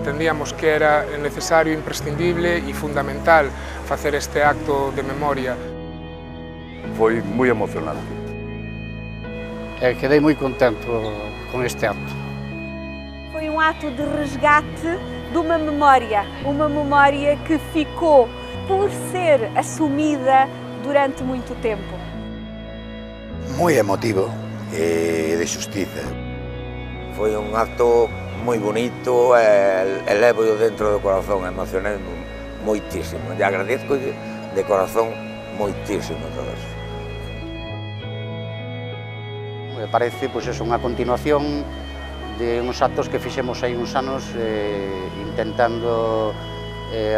Entendíamos que era necesario, imprescindible e fundamental facer este acto de memoria. Foi moi emocionante. Quedei moi contento con este acto. Foi um ato de resgate de uma memória que ficou por ser assumida durante muito tempo. Moi emotivo e de xustiza. Foi un acto moi bonito e levo dentro do corazón, emocionei moitísimo. E agradezco de corazón moitísimo todo eso. Me parece pois, unha continuación de uns actos que fixemos hai uns anos intentando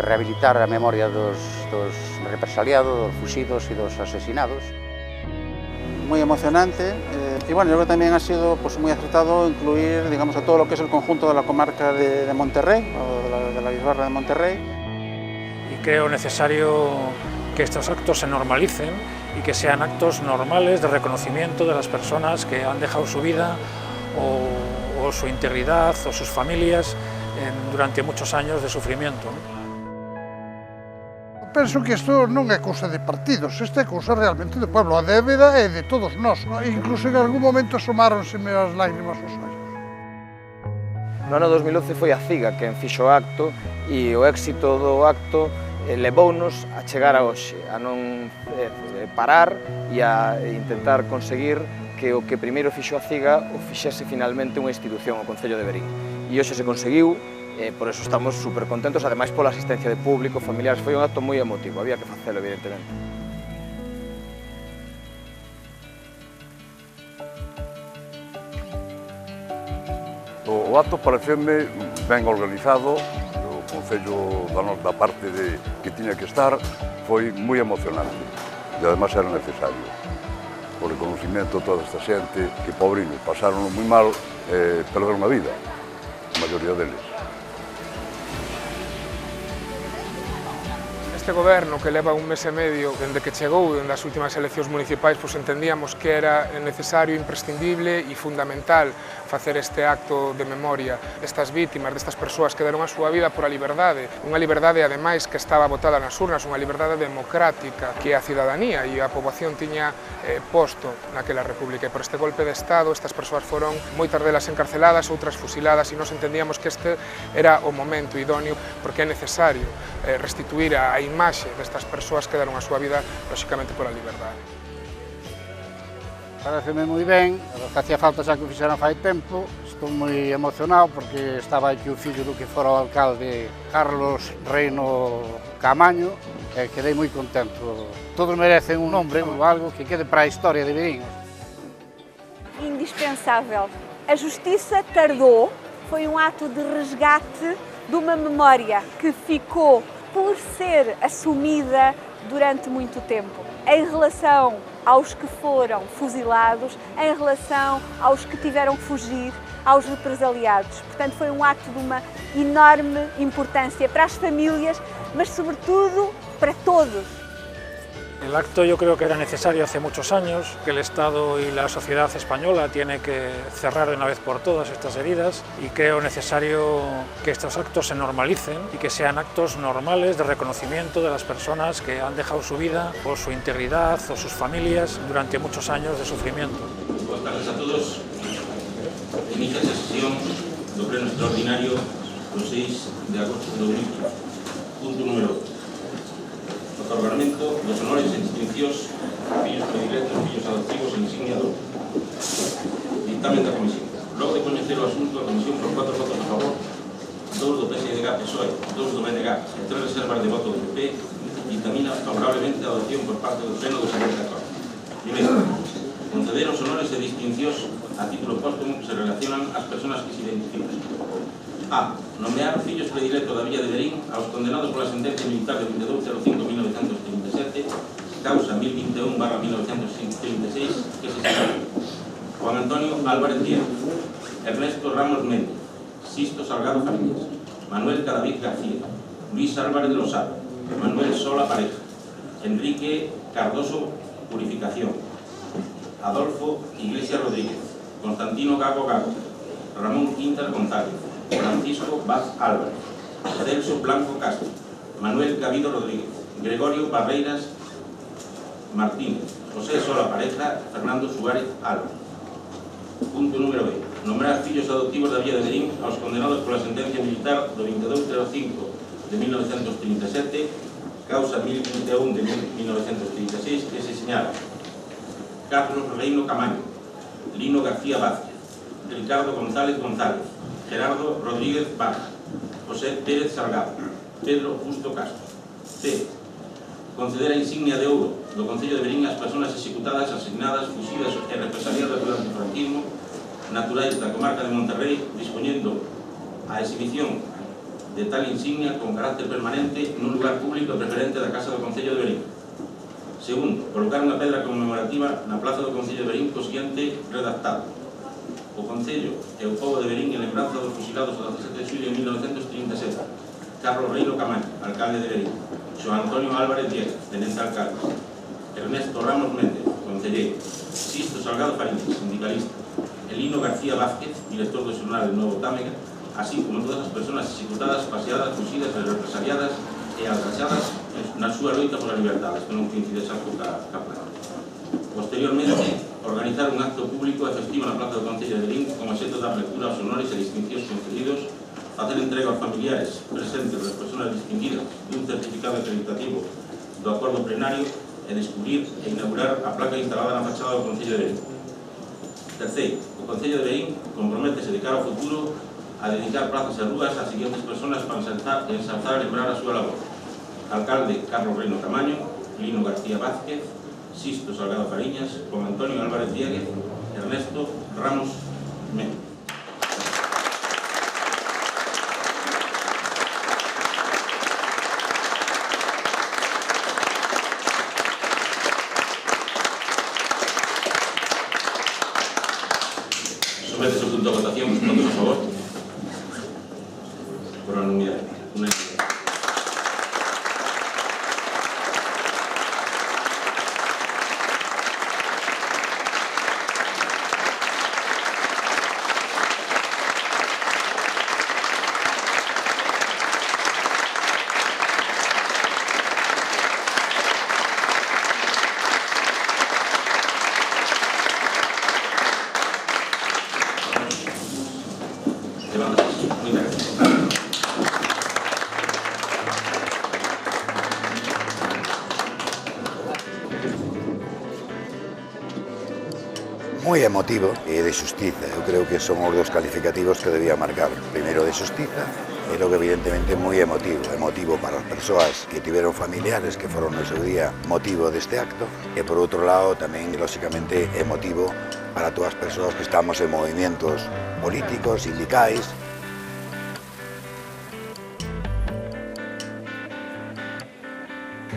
rehabilitar a memoria dos represaliados, dos fuxidos e dos asesinados. Muy emocionante y bueno, yo creo que también ha sido pues, muy acertado incluir digamos, a todo lo que es el conjunto de la comarca de Monterrey, o de la Bisbarra de Monterrey. Y creo necesario que estos actos se normalicen y que sean actos normales de reconocimiento de las personas que han dejado su vida o su integridad o sus familias durante muchos años de sufrimiento. Penso que isto non é cousa de partidos, isto é cousa realmente do pueblo, a débeda é de todos nós. Incluso en algún momento asomáronseme as lágrimas aos ollos. No ano 2011 foi a CIGA quen fixo o acto e o éxito do acto levounos a chegar a hoxe, a non parar e a intentar conseguir que o que primeiro fixo a CIGA o fixese finalmente unha institución, o Concello de Verín. E hoxe se conseguiu. Por eso estamos super contentos, ademais pola asistencia de público, familiares, foi un acto moi emotivo, había que facelo, evidentemente. O acto pareceme ben organizado, o Concello da parte que tiña que estar foi moi emocionante e ademais era necesario. Por reconocimiento a toda esta xente que, pobriños, pasaron moi mal e perderon a vida, a maioría deles. Este goberno que leva un mes e medio dende que chegou, dende as últimas eleccións municipais, pois entendíamos que era necesario, imprescindible e fundamental facer este acto de memoria destas vítimas, destas persoas que deron a súa vida por a liberdade, unha liberdade ademais que estaba botada nas urnas, unha liberdade democrática que a cidadanía e a poboación tiña posto naquela república. E por este golpe de Estado, estas persoas foron moitas delas encarceladas, outras fusiladas, e nós entendíamos que este era o momento idóneo porque é necesario restituir a imaxe destas persoas que deron a súa vida, lóxicamente, por a liberdade. Pareceme moi ben, que hacía falta xa que o fixeran fai tempo. Estou moi emocionado porque estaba aquí o fillo do que fora o alcalde Carlos Reino Camaño e quedei moi contento. Todos merecen un nombre ou algo que quede para a historia de Verín. Indispensável. A justiça tardou, foi um ato de resgate de uma memória que ficou por ser assumida durante muito tempo, em relação aos que foram fuzilados, em relação aos que tiveram que fugir, aos represaliados. Portanto, foi um acto de uma enorme importância para as famílias, mas sobretudo para todos. El acto yo creo que era necesario hace muchos años, que el Estado y la sociedad española tiene que cerrar de una vez por todas estas heridas y creo necesario que estos actos se normalicen y que sean actos normales de reconocimiento de las personas que han dejado su vida o su integridad o sus familias durante muchos años de sufrimiento. Buenas tardes a todos. Inicia esta sesión do pleno extraordinario do 6 de agosto de 2015. Punto número 2. Otorgamento dos honores e distincións a fillos predilectos e fillos adoptivos en insignia do dictamen da Comisión. Logo de coñecer o asunto, a Comisión por 4 votos a favor, 2 do PSDG, PSOE, 2 do BNG e 3 reservas de voto do PP, dictamina favorablemente a adopción por parte do Pleno do seguinte acordo. Primeiro, conceder os honores e distincións a título póstumo que se relacionan ás persoas que se identifican. A. Nomear fillos predilectos da Villa de Verín aos condenados pola sentencia militar de 2205-1937, causa 1021/1936, que se señalan Juan Antonio Álvarez Díaz, Ernesto Ramos Méndez, Sisto Salgado Farías, Manuel Cadavid García, Luis Álvarez Losada, Manuel Sola Pareja, Enrique Cardoso Purificación, Adolfo Iglesias Rodríguez, Constantino Gago Gago, Ramón Quintas González, Francisco Vaz Álvarez, Celso Blanco Castro, Manuel Gavido Rodríguez, Gregorio Barreiras Martínez, José Sola Pareja, Fernando Suárez Álvarez. Punto número B. Nombrar fillos adoptivos da Villa de Verín aos condenados pola sentencia militar do 2205 de 1937, causa 1021 de 1936, que se señala Carlos Reino Camaño, Lino García Vázquez, Ricardo González González, Gerardo Rodríguez Baja, José Pérez Salgado, Pedro Justo Castro. C. Conceder a insignia de ouro do Concello de Verín ás persoas executadas, asignadas, fuxidas e represaliadas durante o franquismo, naturais da comarca de Monterrey, dispoñendo a exhibición de tal insignia con carácter permanente nun lugar público preferente da Casa do Concello de Verín. Segundo, colocar unha pedra conmemorativa na plaza do Concello de Verín co seguinte redactado: o Concello e o pobo de Verín en lembranza dos fusilados o 17 de xulio de 1937, Carlos Reino Camaño, alcalde de Verín, Xoán Antonio Álvarez Dieguez, tenente alcalde, Ernesto Ramos Méndez, concelleiro, Sisto Salgado Fariñas, sindicalista, Elino García Vázquez, director do xornal El Novo Támega, así como todas as persoas executadas, paseadas, fuxidas e represaliadas e alcachadas na súa loita pola liberdade, que non coincide xa ca plana. Posteriormente, organizar un acto público e festivo na plaza do Concello de Verín con obxecto dar lectura aos honores e distincións concedidos, facer entrega aos familiares presentes das persoas distinguidas dun certificado acreditativo do acordo plenario e descubrir e inaugurar a placa instalada na fachada do Concello de Verín. Terceiro, o Concello de Verín comprométese de cara ao futuro a dedicar plazas e rúas ás seguintes persoas para ensalzar e lembrar a súa labor: alcalde Carlos Reino Camaño, Lino García Vázquez, Sisto Salgado Fariñas, Juan Antonio Álvarez Dieguez, Ernesto Ramos Méndez. Somete su punto de votación, votos a favor. Por unanimidad. Moi emotivo e de xustiza. Eu creo que son os dos calificativos que debía marcar. Primeiro de xustiza e logo evidentemente moi emotivo. Emotivo para as persoas que tiveron familiares que foron no seu día motivo deste acto e por outro lado tamén lóxicamente emotivo para todas as persoas que estamos en movimientos políticos, sindicais.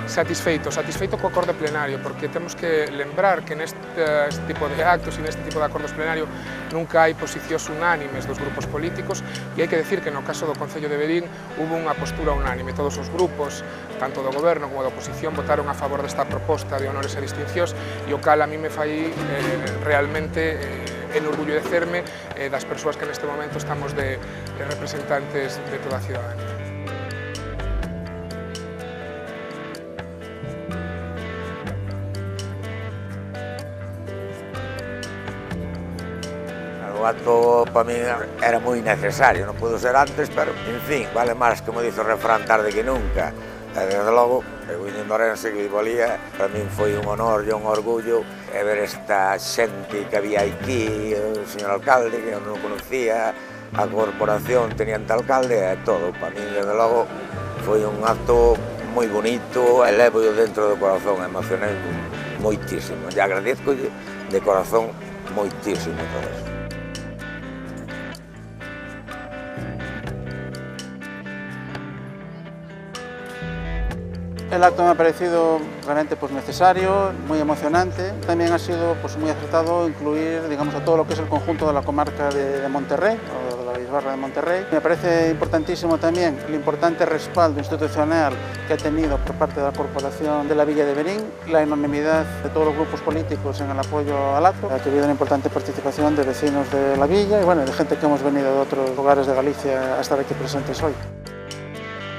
Satisfeito co acordo plenario, porque temos que lembrar que neste tipo de actos e neste tipo de acordos plenario nunca hai posicións unánimes dos grupos políticos e hai que decir que no caso do Concello de Verín hubo unha postura unánime. Todos os grupos, tanto do goberno como da oposición, votaron a favor desta proposta de honores e distincións e o cal a mí me fai realmente enorgullecerme das persoas que neste momento estamos de representantes de toda a ciudadanía. O acto para mí era moi necesario, non pudo ser antes, pero, en fin, vale máis, como dice o refrán, tarde que nunca. E, desde logo, eu viñendo Orense que vivo alía, para min foi un honor e un orgullo ver esta xente que había aquí, o señor alcalde, que eu non conocía, a corporación, teniente alcalde, e todo. Para min, desde logo, foi un acto moi bonito, e levo dentro do corazón, emocionei moitísimo. E agradezco de corazón moitísimo todo eso. El acto me ha parecido realmente necesario, muy emocionante. También ha sido muy acertado incluir, digamos, a todo lo que es el conjunto de la comarca de Monterrey, o de la Bisbarra de Monterrey. Me parece importantísimo también el importante respaldo institucional que ha tenido por parte de la Corporación de la Villa de Verín, la unanimidad de todos los grupos políticos en el apoyo al acto. Ha habido una importante participación de vecinos de la villa y bueno, de gente que hemos venido de otros lugares de Galicia a estar aquí presentes hoy.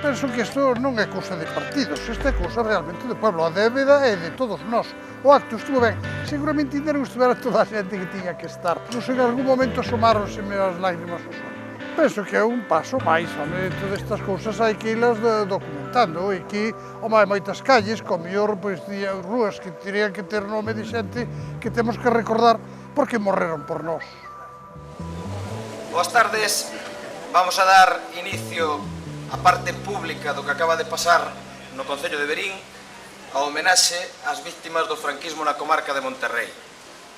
Penso que isto non é cousa de partidos, isto é cousa realmente do pueblo, a débeda é de todos nós. O acto estuvo ben, seguramente ainda non estivera toda a xente que tiña que estar, non sei, en algún momento asomáronse as lágrimas aos ollos. Penso que é un paso máis, home, todas estas cousas hai que irlas documentando, e que, home, hai moitas calles, con mellor, pois, rúas que terían que ter nome de xente que temos que recordar porque morreron por nós. Boas tardes, vamos a dar inicio a parte pública do que acaba de pasar no Concello de Verín, a homenaxe ás víctimas do franquismo na comarca de Monterrey.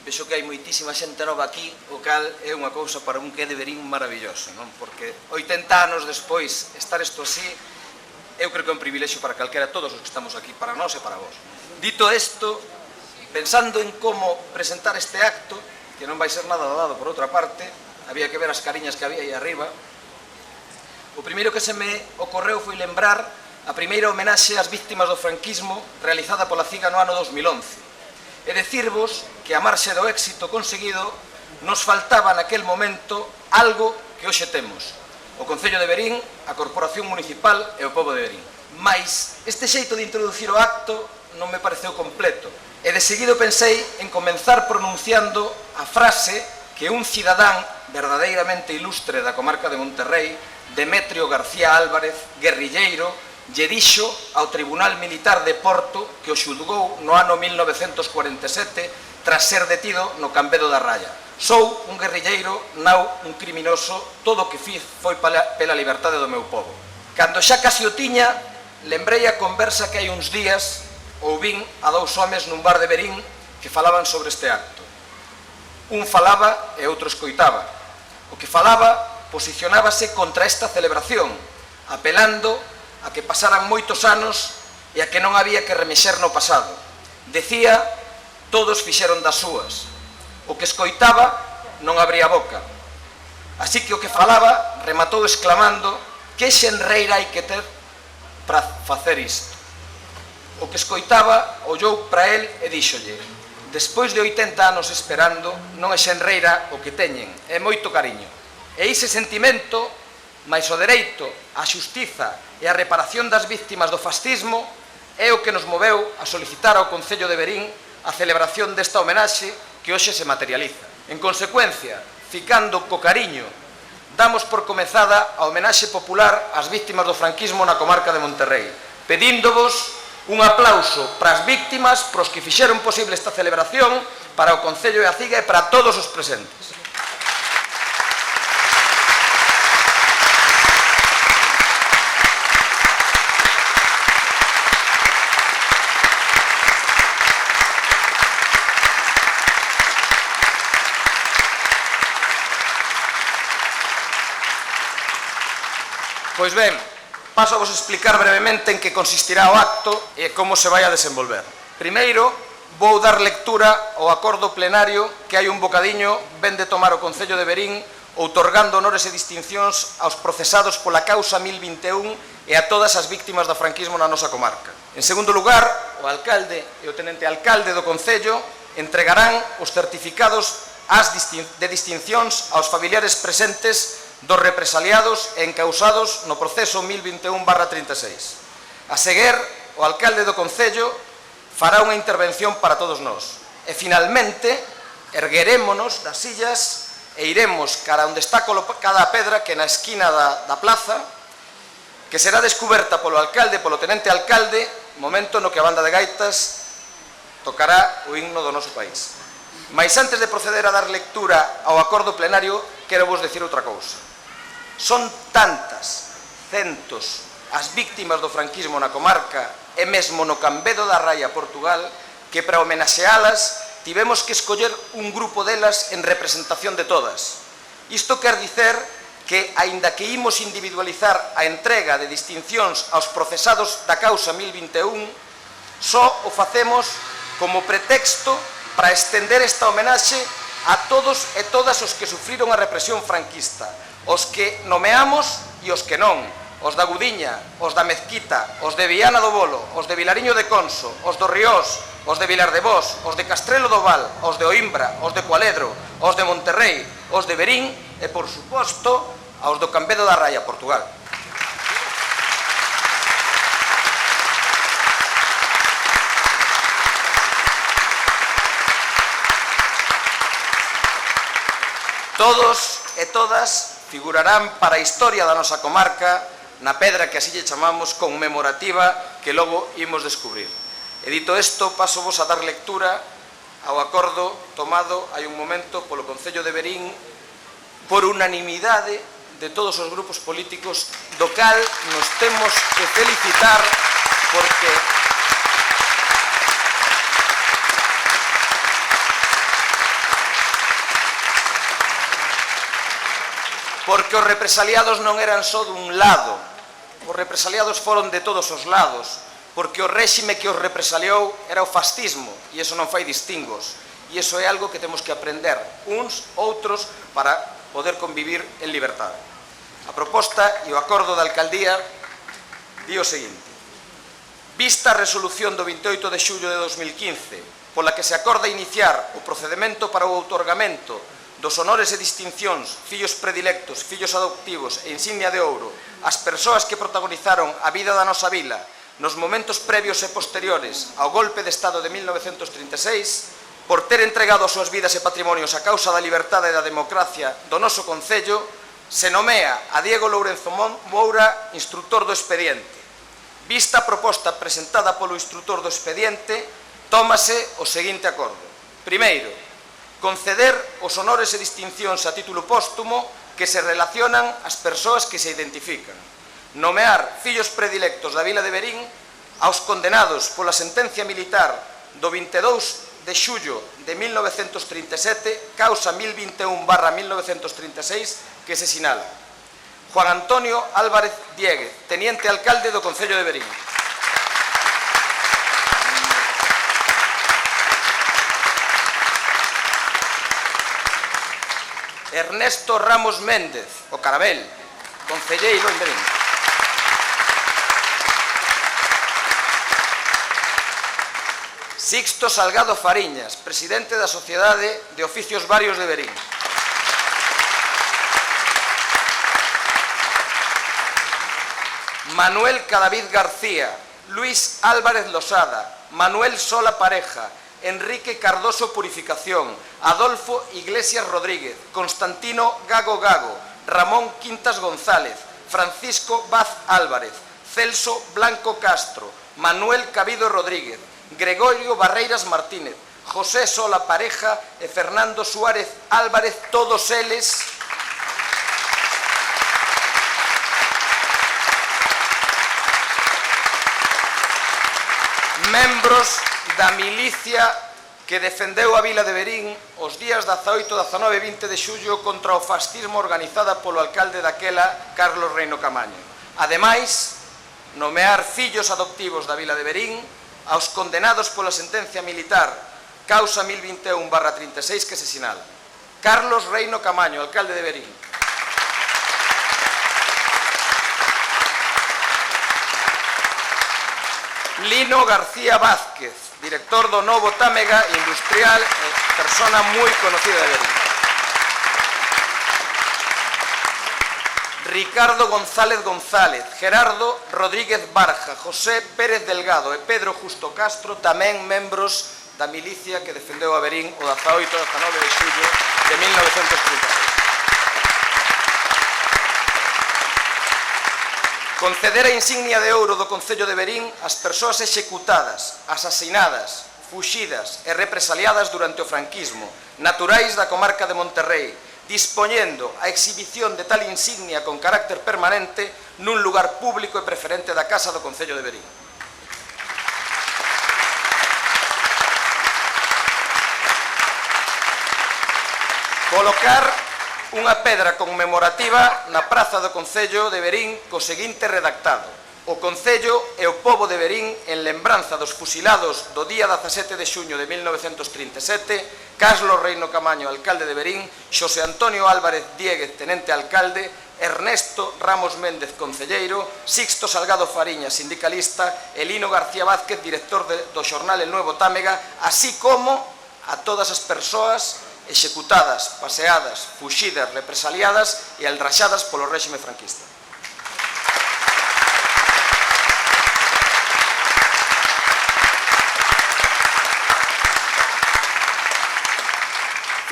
Vexo que hai moitísima xente nova aquí, o cal é unha cousa para un que é de Verín maravilloso, non? Porque 80 anos despois estar isto así, eu creo que é un privilexio para calquera, todos os que estamos aquí, para nós e para vos. Dito isto, pensando en como presentar este acto, que non vai ser nada dado por outra parte, había que ver as cariñas que había aí arriba. O primeiro que se me ocorreu foi lembrar a primeira homenaxe ás víctimas do franquismo realizada pola CIGA no ano 2011. E decirvos que a marxe do éxito conseguido nos faltaba naquel momento algo que hoxe temos: o Concello de Verín, a Corporación Municipal e o pobo de Verín. Mais este xeito de introducir o acto non me pareceu completo, e de seguido pensei en comenzar pronunciando a frase que un cidadán verdadeiramente ilustre da comarca de Monterrey, Demetrio García Álvarez, guerrilleiro, lle dixo ao Tribunal Militar de Porto que o xulgou no ano 1947 tras ser detido no Cambedo da Raya. Sou un guerrilleiro, non un criminoso, todo o que fiz foi pela liberdade do meu povo. Cando xa casi o tiña, lembrei a conversa que hai uns días ouvín a dous homes nun bar de Verín que falaban sobre este acto. Un falaba e outro escoitaba. O que falaba posicionábase contra esta celebración, apelando a que pasaran moitos anos e a que non había que remexer no pasado. Decía, todos fixeron das súas. O que escoitaba non abría boca. Así que o que falaba rematou exclamando: que xenreira hai que ter para facer isto? O que escoitaba ollou para el e díxolle: despois de 80 anos esperando, non é xenreira o que teñen, é moito cariño. E ese sentimento, máis o dereito, a xustiza e a reparación das víctimas do fascismo, é o que nos moveu a solicitar ao Concello de Verín a celebración desta homenaxe que hoxe se materializa. En consecuencia, ficando co cariño, damos por comezada a homenaxe popular ás víctimas do franquismo na comarca de Monterrey, pedíndovos un aplauso para as víctimas, para os que fixeron posible esta celebración, para o Concello e a CIGA e para todos os presentes. Pois ben, paso a vos explicar brevemente en que consistirá o acto e como se vai a desenvolver. Primeiro, vou dar lectura ao acordo plenario que hai un bocadiño ven de tomar o Concello de Verín, outorgando honores e distincións aos procesados pola causa 1021 e a todas as víctimas do franquismo na nosa comarca. En segundo lugar, o alcalde e o tenente alcalde do Concello entregarán os certificados de distincións aos familiares presentes dos represaliados e encausados no proceso 1021/36. A seguir, o alcalde do Concello fará unha intervención para todos nós. E, finalmente, erguerémonos das sillas e iremos cara onde está colocada a pedra que na esquina da plaza, que será descuberta polo alcalde e polo tenente alcalde, momento no que a banda de gaitas tocará o himno do noso país. Mais antes de proceder a dar lectura ao acordo plenario, quero vos decir outra cousa. Son tantas, centos, as víctimas do franquismo na comarca e mesmo no Cambedo da Raya, Portugal, que para homenaxealas tivemos que escoller un grupo delas en representación de todas. Isto quer dicer que, aínda que imos individualizar a entrega de distincións aos procesados da causa 1021, só o facemos como pretexto para estender esta homenaxe a todos e todas os que sufriron a represión franquista, os que nomeamos e os que non, os da Gudiña, os da Mezquita, os de Viana do Bolo, os de Vilariño de Conso, os do Riós, os de Vilar de Vós, os de Castrelo do Val, os de Oimbra, os de Cualedro, os de Monterrei, os de Verín e, por suposto, aos do Cambedo da Raia, Portugal. Todos e todas figurarán para a historia da nosa comarca na pedra que así lle chamamos conmemorativa que logo imos descubrir. E dito isto, paso vos a dar lectura ao acordo tomado hai un momento polo Concello de Verín por unanimidade de todos os grupos políticos, do cal nos temos que felicitar porque os represaliados non eran só dun lado, os represaliados foron de todos os lados, porque o réxime que os represaliou era o fascismo, e iso non fai distingos, e iso é algo que temos que aprender uns, outros, para poder convivir en liberdade. A proposta e o acordo da alcaldía di o seguinte: vista a resolución do 28 de xullo de 2015, pola que se acorda iniciar o procedemento para o outorgamento dos honores e distincións, fillos predilectos, fillos adoptivos e insignia de ouro, as persoas que protagonizaron a vida da nosa vila nos momentos previos e posteriores ao golpe de Estado de 1936, por ter entregado as súas vidas e patrimonios a causa da liberdade e da democracia do noso Concello, se nomea a Diego Lourenzo Moura instructor do expediente. Vista a proposta presentada polo instructor do expediente, tómase o seguinte acordo. Primeiro, conceder os honores e distincións a título póstumo que se relacionan ás persoas que se identifican. Nomear fillos predilectos da vila de Verín aos condenados pola sentencia militar do 22 de xullo de 1937, causa 1021/1936, que se sinala. Juan Antonio Álvarez Dieguez, teniente alcalde do Concello de Verín. Ernesto Ramos Méndez, o Carabel, concelleiro en Verín. Sixto Salgado Fariñas, presidente da Sociedade de Oficios Varios de Verín. Manuel Cadavid García, Luis Álvarez Losada, Manuel Sola Pareja, Enrique Cardoso Purificación, Adolfo Iglesias Rodríguez, Constantino Gago Gago, Ramón Quintas González, Francisco Vaz Álvarez, Celso Blanco Castro, Manuel Cabido Rodríguez, Gregorio Barreiras Martínez, José Sola Pareja e Fernando Suárez Álvarez, todos eles membros da milicia que defendeu a vila de Verín os días 18, 19 e 20 de xullo contra o fascismo organizada polo alcalde daquela, Carlos Reino Camaño. Ademais, nomear fillos adoptivos da vila de Verín aos condenados pola sentencia militar causa 1021/36 que se sinala. Carlos Reino Camaño, alcalde de Verín. Lino García Vázquez, director do Novo Támega Industrial, persona moi conocida de Verín. Ricardo González González, Gerardo Rodríguez Barja, José Pérez Delgado e Pedro Justo Castro, tamén membros da milicia que defendeu a Verín o 18 e 19 de xullo de 1936. Conceder a insignia de ouro do Concello de Verín ás persoas executadas, asasinadas, fuxidas e represaliadas durante o franquismo, naturais da comarca de Monterrei, dispoñendo a exhibición de tal insignia con carácter permanente nun lugar público e preferente da Casa do Concello de Verín. Colocar unha pedra conmemorativa na praza do Concello de Verín co seguinte redactado: o Concello e o pobo de Verín en lembranza dos fusilados do día 17 de xuño de 1937, Carlos Reino Camaño, alcalde de Verín, Xosé Antonio Álvarez Diéguez, tenente alcalde, Ernesto Ramos Méndez, concelleiro, Sixto Salgado Fariña, sindicalista, e Lino García Vázquez, director do xornal El Nuevo Támega, así como a todas as persoas executadas, paseadas, fuxidas, represaliadas e aldraxadas polo réxime franquista.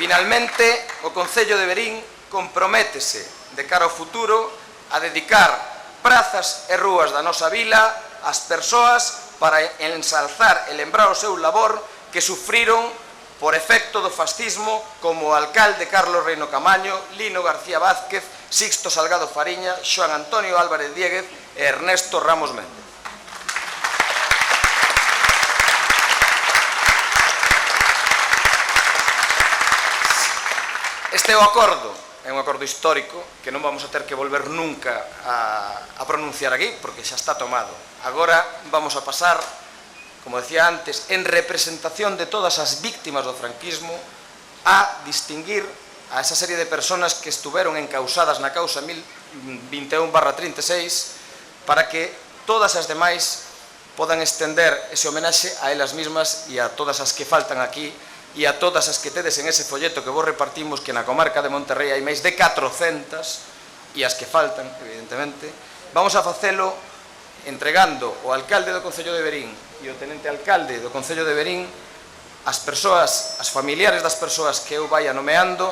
Finalmente, o Concello de Verín comprométese de cara ao futuro a dedicar prazas e rúas da nosa vila ás persoas para ensalzar e lembrar o seu labor que sufriron por efecto do fascismo como o alcalde Carlos Reino Camaño, Lino García Vázquez, Sixto Salgado Fariña, Xoán Antonio Álvarez Diéguez e Ernesto Ramos Méndez. Este é o acordo, é un acordo histórico que non vamos a ter que volver nunca a pronunciar aquí porque xa está tomado. Agora vamos a pasar, como decía antes, en representación de todas as víctimas do franquismo a distinguir a esa serie de personas que estuveron encausadas na causa 1021/36 para que todas as demais podan estender ese homenaxe a elas mismas e a todas as que faltan aquí e a todas as que tedes en ese folleto que vos repartimos, que na comarca de Monterrey hai máis de 400 e as que faltan, evidentemente. Vamos a facelo entregando o alcalde do Concello de Verín e o tenente alcalde do Concello de Verín, as persoas, as familiares das persoas que eu vaya nomeando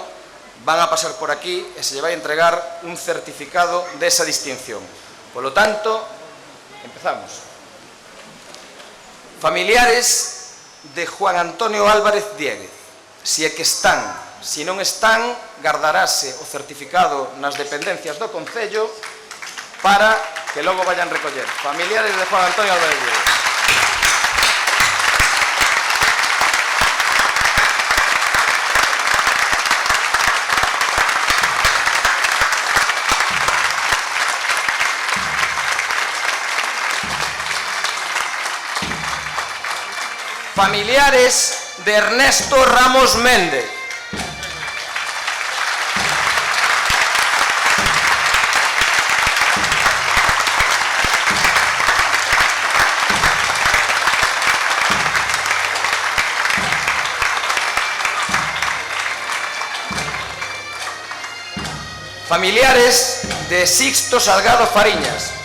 van a pasar por aquí e se lle vai entregar un certificado desa distinción. Polo tanto, empezamos. Familiares de Juan Antonio Álvarez Diéguez, si é que están, si non están, gardarase o certificado nas dependencias do Concello para que logo vayan recoller. Familiares de Juan Antonio Álvarez Diéguez. Familiares de Ernesto Ramos Méndez. Familiares de Sixto Salgado Fariñas.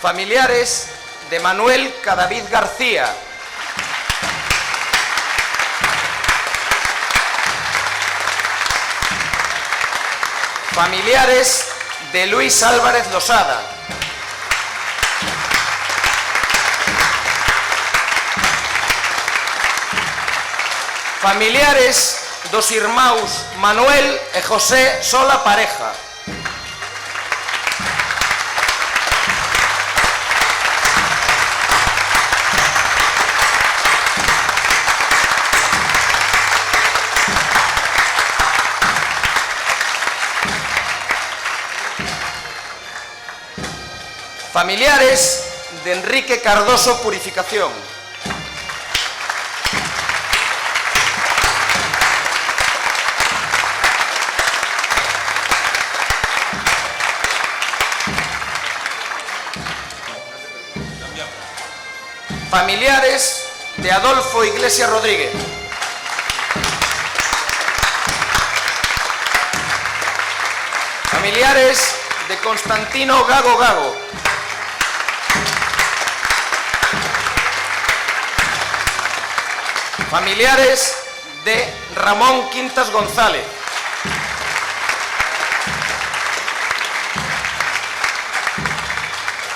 Familiares de Manuel Cadavid García. Familiares de Luis Álvarez Losada. Familiares dos irmãos Manuel e José Sola Pareja. Familiares de Enrique Cardoso Purificación. Familiares de Adolfo Iglesias Rodríguez. Familiares de Constantino Gago Gago. Familiares de Ramón Quintas González.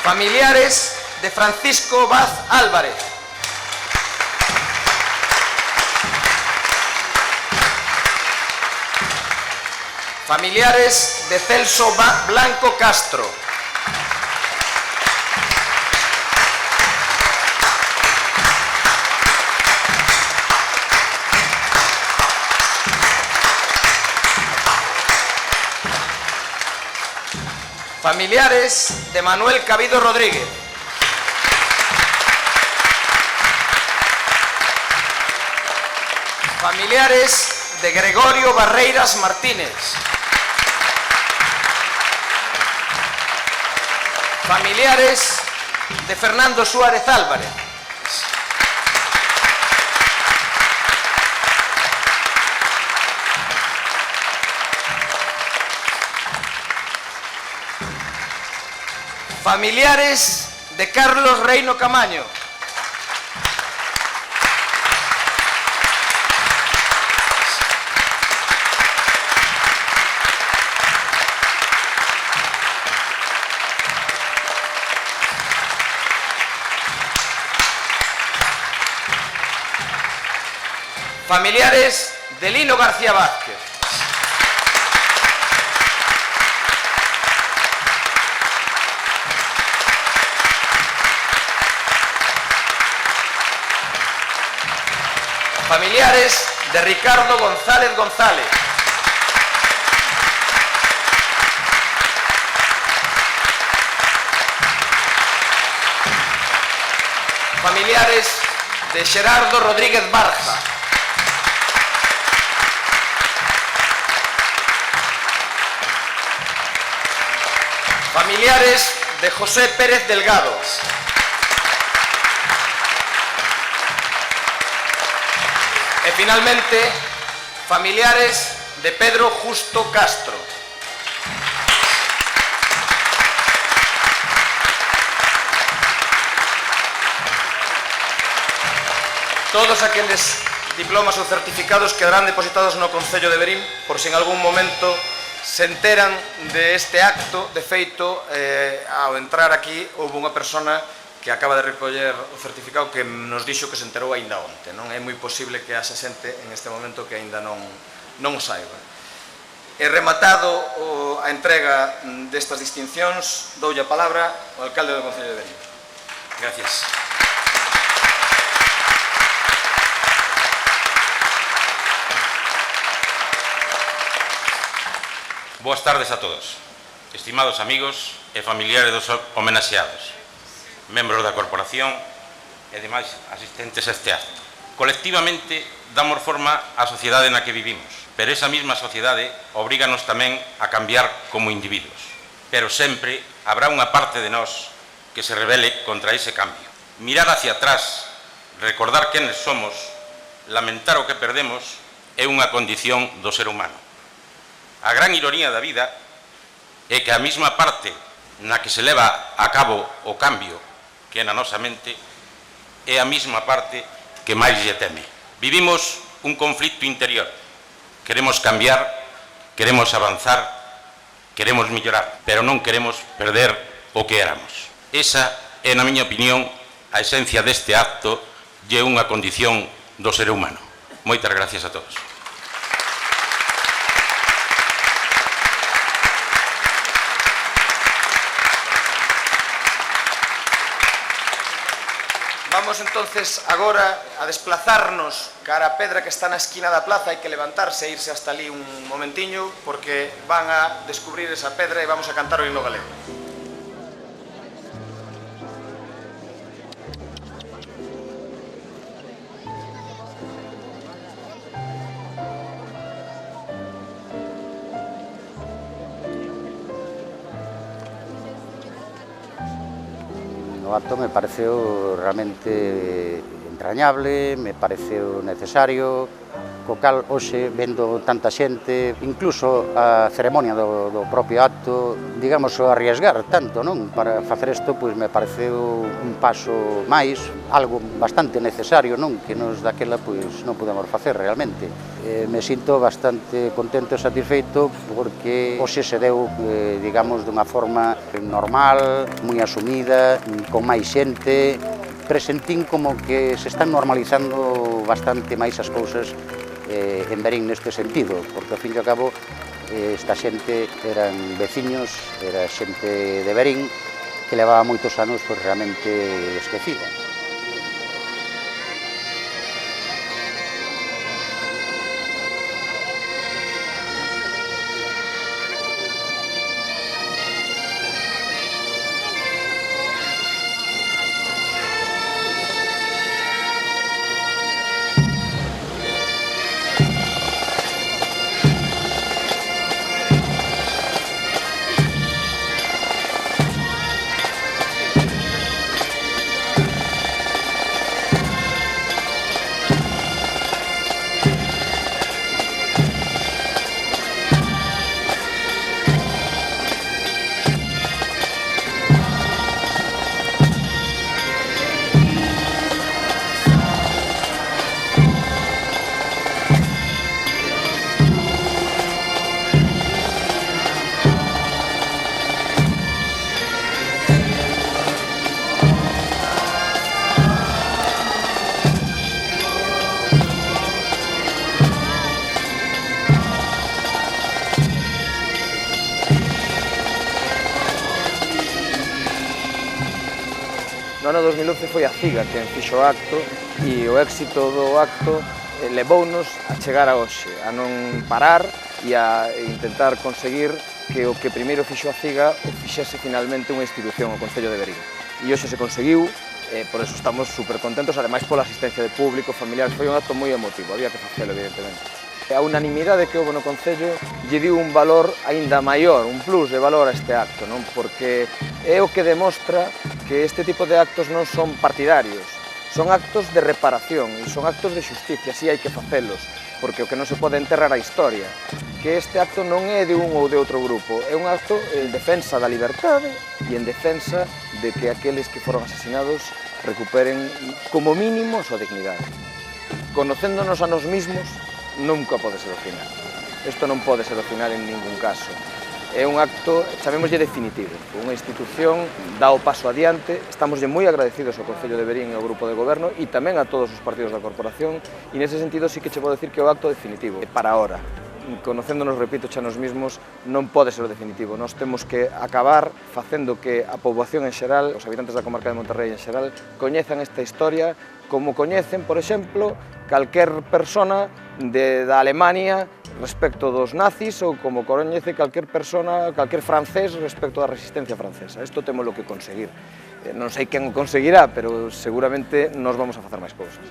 Familiares de Francisco Vaz Álvarez. Familiares de Celso Blanco Castro. Familiares de Manuel Cabido Rodríguez. Familiares de Gregorio Barreiras Martínez. Familiares de Fernando Suárez Álvarez. Familiares de Carlos Reino Camaño. Familiares de Lino García Vázquez. Familiares de Ricardo González González. Familiares de Gerardo Rodríguez Barja. Familiares de José Pérez Delgado. E finalmente, familiares de Pedro Justo Castro. Todos aqueles diplomas ou certificados quedarán depositados no Concello de Verín por se en algún momento se enteran deste acto. De feito, ao entrar aquí, houve unha persona que acaba de recoller o certificado que nos dixo que se enterou aínda onte. Non é moi posible que haxa xente en este momento que aínda non o saiba. E rematado a entrega destas distincións, doulle a palabra ao alcalde do Concello de Verín. Gracias. Boas tardes a todos, estimados amigos e familiares dos homenaxeados, membros da corporación e demais asistentes a este acto. Colectivamente damos forma á sociedade na que vivimos, pero esa mesma sociedade obríganos tamén a cambiar como individuos. Pero sempre habrá unha parte de nós que se rebele contra ese cambio. Mirar hacia atrás, recordar quenes somos, lamentar o que perdemos, é unha condición do ser humano. A gran ironía da vida é que a mesma parte na que se leva a cabo o cambio que é na nosa mente é a mesma parte que máis lle teme. Vivimos un conflito interior. Queremos cambiar, queremos avanzar, queremos mellorar, pero non queremos perder o que éramos. Esa é, na miña opinión, a esencia deste acto e unha condición do ser humano. Moitas gracias a todos. Vamos entonces agora a desplazarnos cara a pedra que está na esquina da plaza. Hai que levantarse e irse hasta ali un momentiño porque van a descubrir esa pedra e vamos a cantar o himno galego. O acto me pareceu realmente entrañable, me pareceu necesario, co cal hoxe, vendo tanta xente, incluso a ceremonia do propio acto, digamos, o arriesgar tanto, non? Para facer isto, pois me pareceu un paso máis, algo bastante necesario, non? Que nos daquela, pois, non podemos facer realmente. Me sinto bastante contento e satisfeito porque hoxe se deu, digamos, dunha forma normal, moi asumida, con máis xente. Presentín como que se están normalizando bastante máis as cousas en Verín neste sentido, porque ao fin e ao cabo esta xente eran veciños, era xente de Verín que levaba moitos anos pois, realmente esquecida. No ano 2011 foi a CIGA quen fixo o acto e o éxito do acto levounos a chegar a hoxe, a non parar e a intentar conseguir que o que primeiro fixo a CIGA o fixese finalmente unha institución, o Concello de Verín. E hoxe se conseguiu, por eso estamos super contentos, ademais pola asistencia de público, familiares, foi un acto moi emotivo, había que facelo evidentemente. A unanimidade que houve no Concello lle diu un valor aínda maior, un plus de valor a este acto, non? Porque é o que demostra que este tipo de actos non son partidarios, son actos de reparación e son actos de xusticia, así hai que facelos, porque o que non se pode enterrar a historia, que este acto non é de un ou de outro grupo, é un acto en defensa da liberdade e en defensa de que aqueles que foron asesinados recuperen como mínimo a súa dignidade. Conocéndonos a nos mismos, nunca pode ser o final. Isto non pode ser o final en ningún caso. É un acto, chamémoslle definitivo. Unha institución dá o paso adiante, estamos moi agradecidos ao Concello de Verín e ao Grupo de Goberno e tamén a todos os partidos da corporación e nese sentido sí que che podo decir que é o acto definitivo. Para ahora, conocéndonos, repito, xa nos mismos, non pode ser o definitivo. Nós temos que acabar facendo que a poboación en xeral, os habitantes da comarca de Monterrey en xeral, coñezan esta historia como coñecen, por exemplo, calquer persona da Alemania respecto dos nazis ou como coñece calquer persona, calquer francés respecto da resistencia francesa. Isto temos que conseguir. Non sei quen o conseguirá, pero seguramente nos vamos a facer máis cousas.